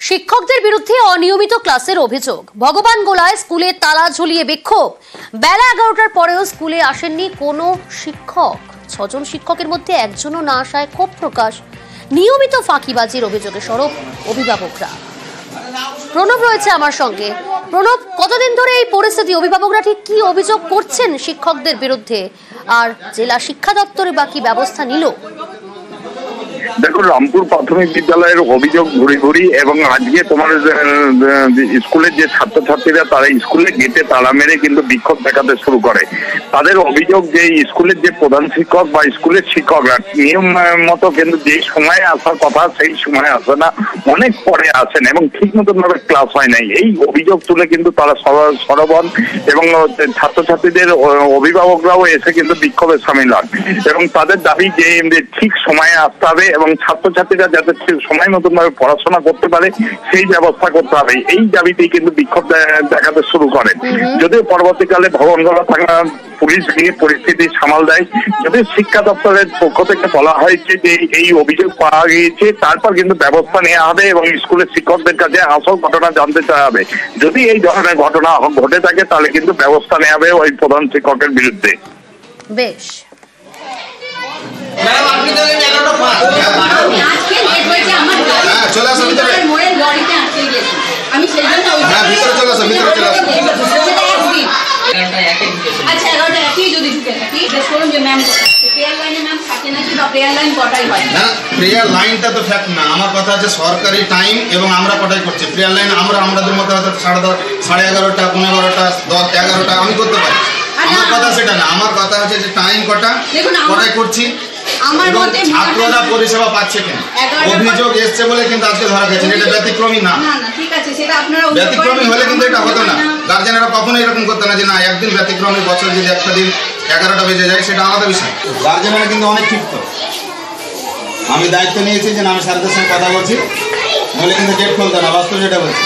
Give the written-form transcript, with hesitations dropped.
শিক্ষকদের বিরুদ্ধে অনিয়মিত ক্লাসের অভিযোগ। ভগবানগোলায় স্কুলে তালা ঝুলিয়ে বিক্ষোভ। বেলা 11টার পরেও স্কুলে আসেননি কোনো শিক্ষক। 6 জন শিক্ষকের মধ্যে একজনও না আসায় ক্ষোভ প্রকাশ। নিয়মিত ফাঁকিবাজির অভিযোগে সরব অভিভাবকরা। প্রণব রয়েছে আমার সঙ্গে। প্রণব, কতদিন ধরে এই পরিস্থিতি? অভিভাবকরা ঠিক কি অভিযোগ করছেন শিক্ষকদের বিরুদ্ধে, আর জেলা শিক্ষা দপ্তরে বা কি ব্যবস্থা নিল? দেখো, রামপুর প্রাথমিক বিদ্যালয়ের অভিযোগ ঘুরি এবং আজকে তোমার স্কুলের যে ছাত্রছাত্রীরা তারা স্কুলের গেটে তালা মেরে কিন্তু বিক্ষোভ দেখাতে শুরু করে। তাদের অভিযোগ যে স্কুলের যে প্রধান শিক্ষক বা স্কুলের শিক্ষকরা নিয়ম মতো কিন্তু যে সময়ে আসার কথা সেই সময়ে আসে না, অনেক পরে আসেন এবং ঠিক মতন ভাবে ক্লাস হয় নাই। এই অভিযোগ তুলে কিন্তু তারা সরবন এবং ছাত্রছাত্রীদের অভিভাবকরাও এসে কিন্তু বিক্ষোভে সামিল হন এবং তাদের দাবি যে ঠিক সময়ে আসতে হবে এবং ছাত্রছাত্রীরা যাতে সময় মতন ভাবে পড়াশোনা করতে পারে সেই ব্যবস্থা করতে হবে। এই দাবিতেই কিন্তু বিক্ষোভ দেখাতে শুরু করেন। যদিও পরবর্তীকালে ভবনগোলা থানা পুলিশ গিয়ে পরিস্থিতি সামাল দেয়। যদি শিক্ষা দপ্তরের পক্ষ থেকে বলা হয়েছে যে এই অভিযোগ পাওয়া গিয়েছে, তারপর কিন্তু ব্যবস্থা নেওয়া হবে এবং স্কুলের শিক্ষকদের কাছে আসল ঘটনা জানতে চাওয়া হবে। যদি এই ধরনের ঘটনা ঘটে থাকে তাহলে কিন্তু ব্যবস্থা নেওয়া হবে ওই প্রধান শিক্ষকের বিরুদ্ধে। বেশ, প্রেয়ার লাইনটা তো ফ্যাক্ট না। আমার কথা হচ্ছে সরকারি টাইম এবং আমরা কটাই করছি প্রেয়ার লাইন। আমাদের মতো হয়তো 10:30, 11:30, 15:10, 10, 11টা আমি করতে পারি। আমার কথা সেটা না, আমার কথা হচ্ছে যে টাইম কটাই করছি এবং ছাত্ররা পরিষেবা পাচ্ছে কেন। অভিযোগ এসছে বলে কিন্তু আজকে ধরা গেছে, এটা ব্যতিক্রমী না। ব্যতিক্রমী হলে কিন্তু এটা হতো না। গার্জেনেরা কখনো এরকম করতো না যে না একদিন ব্যতিক্রমী, বছর যদি একটা দিন 11টা বেজে যায় সেটা আলাদা বিষয়। গার্জেনেরা কিন্তু অনেক ক্ষিপ্ত। আমি দায়িত্ব নিয়েছি যে আমি স্যারদের সঙ্গে কথা বলছি, নাহলে কিন্তু গেট খুলতো না, বাস্তব যেটা বলছি।